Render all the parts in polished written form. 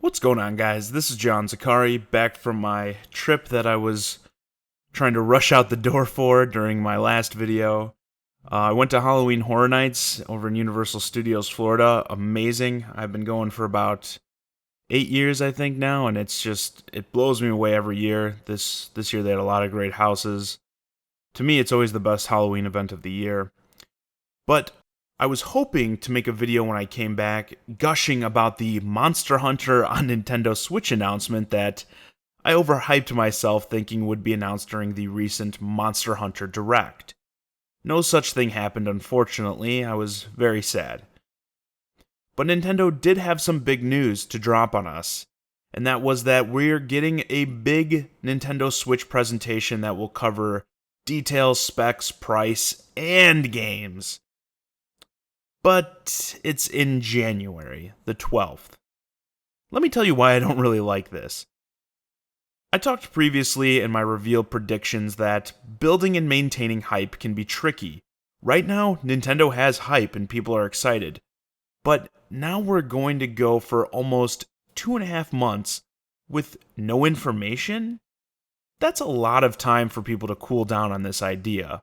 What's going on, guys? This is John Zakari, back from my trip that I was trying to rush out the door for during my last video. I went to Halloween Horror Nights over in Universal Studios, Florida. Amazing. I've been going for about 8 years, I think, now, and it blows me away every year. This year they had a lot of great houses. To me, it's always the best Halloween event of the year. But I was hoping to make a video when I came back gushing about the Monster Hunter on Nintendo Switch announcement that I overhyped myself thinking would be announced during the recent Monster Hunter Direct. No such thing happened, unfortunately. I was very sad. But Nintendo did have some big news to drop on us, and that was that we're getting a big Nintendo Switch presentation that will cover details, specs, price, and games. But it's in January, the 12th. Let me tell you why I don't really like this. I talked previously in my reveal predictions that building and maintaining hype can be tricky. Right now, Nintendo has hype and people are excited. But now we're going to go for almost 2.5 months with no information? That's a lot of time for people to cool down on this idea.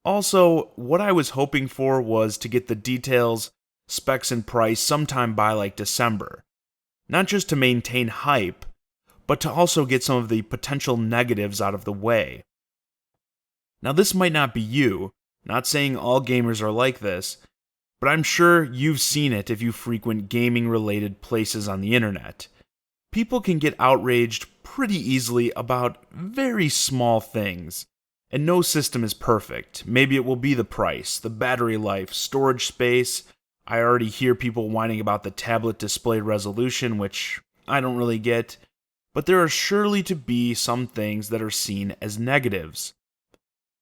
Also, what I was hoping for was to get the details, specs, and price sometime by like December. Not just to maintain hype, but to also get some of the potential negatives out of the way. Now, this might not be you, not saying all gamers are like this, but I'm sure you've seen it if you frequent gaming-related places on the internet. People can get outraged pretty easily about very small things. And no system is perfect. Maybe it will be the price, the battery life, storage space. I already hear people whining about the tablet display resolution, which I don't really get. But there are surely to be some things that are seen as negatives.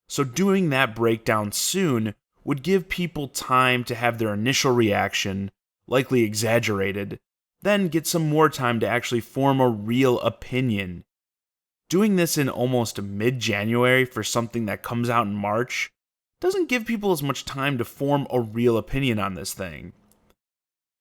So doing that breakdown soon would give people time to have their initial reaction, likely exaggerated, then get some more time to actually form a real opinion. Doing this in almost mid-January for something that comes out in March doesn't give people as much time to form a real opinion on this thing.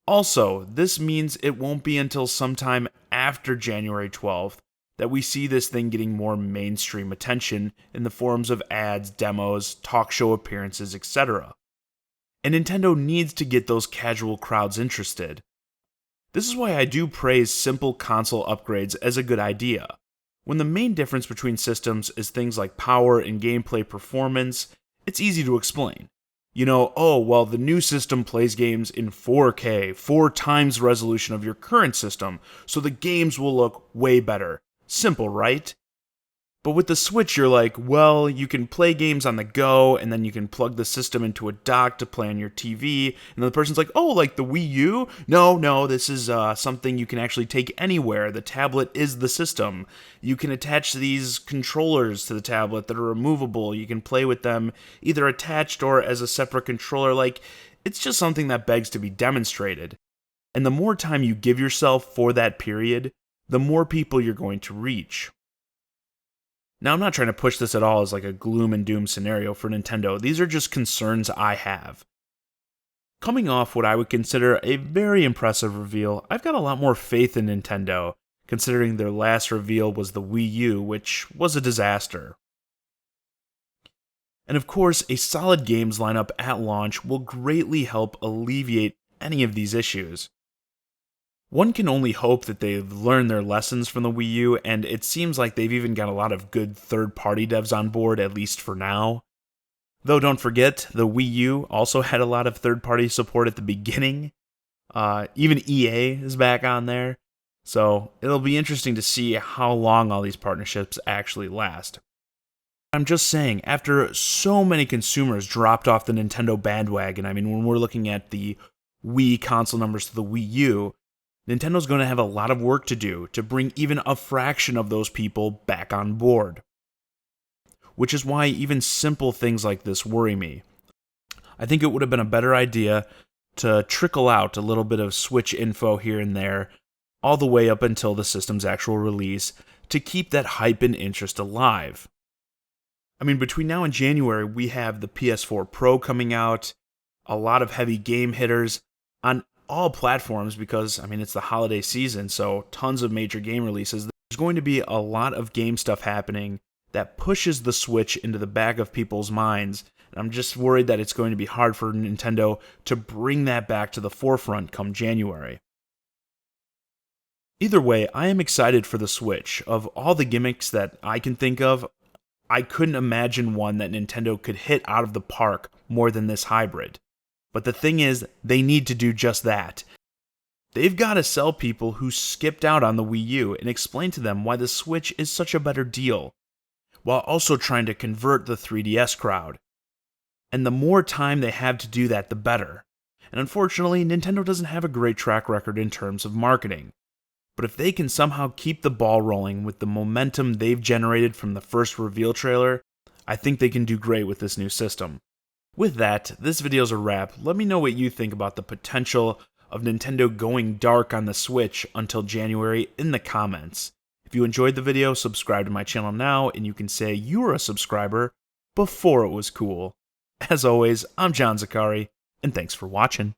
Also, this means it won't be until sometime after January 12th that we see this thing getting more mainstream attention in the forms of ads, demos, talk show appearances, etc. And Nintendo needs to get those casual crowds interested. This is why I do praise simple console upgrades as a good idea. When the main difference between systems is things like power and gameplay performance, it's easy to explain. The new system plays games in 4K, 4 times the resolution of your current system, so the games will look way better. Simple, right? But with the Switch, you're like, well, you can play games on the go, and then you can plug the system into a dock to play on your TV, and then the person's like, oh, like the Wii U? No, this is something you can actually take anywhere. The tablet is the system. You can attach these controllers to the tablet that are removable. You can play with them either attached or as a separate controller. It's just something that begs to be demonstrated. And the more time you give yourself for that period, the more people you're going to reach. Now, I'm not trying to push this at all as like a gloom and doom scenario for Nintendo. These are just concerns I have. Coming off what I would consider a very impressive reveal, I've got a lot more faith in Nintendo, considering their last reveal was the Wii U, which was a disaster. And of course, a solid games lineup at launch will greatly help alleviate any of these issues. One can only hope that they've learned their lessons from the Wii U, and it seems like they've even got a lot of good third-party devs on board, at least for now. Though don't forget, the Wii U also had a lot of third-party support at the beginning. Even EA is back on there. So it'll be interesting to see how long all these partnerships actually last. I'm just saying, after so many consumers dropped off the Nintendo bandwagon, when we're looking at the Wii console numbers to the Wii U, Nintendo's going to have a lot of work to do to bring even a fraction of those people back on board. Which is why even simple things like this worry me. I think it would have been a better idea to trickle out a little bit of Switch info here and there, all the way up until the system's actual release, to keep that hype and interest alive. Between now and January, we have the PS4 Pro coming out, a lot of heavy game hitters. On all platforms because, I mean, it's the holiday season, so tons of major game releases. There's going to be a lot of game stuff happening that pushes the Switch into the back of people's minds. And I'm just worried that it's going to be hard for Nintendo to bring that back to the forefront come January. Either way, I am excited for the Switch. Of all the gimmicks that I can think of, I couldn't imagine one that Nintendo could hit out of the park more than this hybrid. But the thing is, they need to do just that. They've got to sell people who skipped out on the Wii U and explain to them why the Switch is such a better deal, while also trying to convert the 3DS crowd. And the more time they have to do that, the better. And unfortunately, Nintendo doesn't have a great track record in terms of marketing. But if they can somehow keep the ball rolling with the momentum they've generated from the first reveal trailer, I think they can do great with this new system. With that, this video's a wrap. Let me know what you think about the potential of Nintendo going dark on the Switch until January in the comments. If you enjoyed the video, subscribe to my channel now, and you can say you were a subscriber before it was cool. As always, I'm John Zakari, and thanks for watching.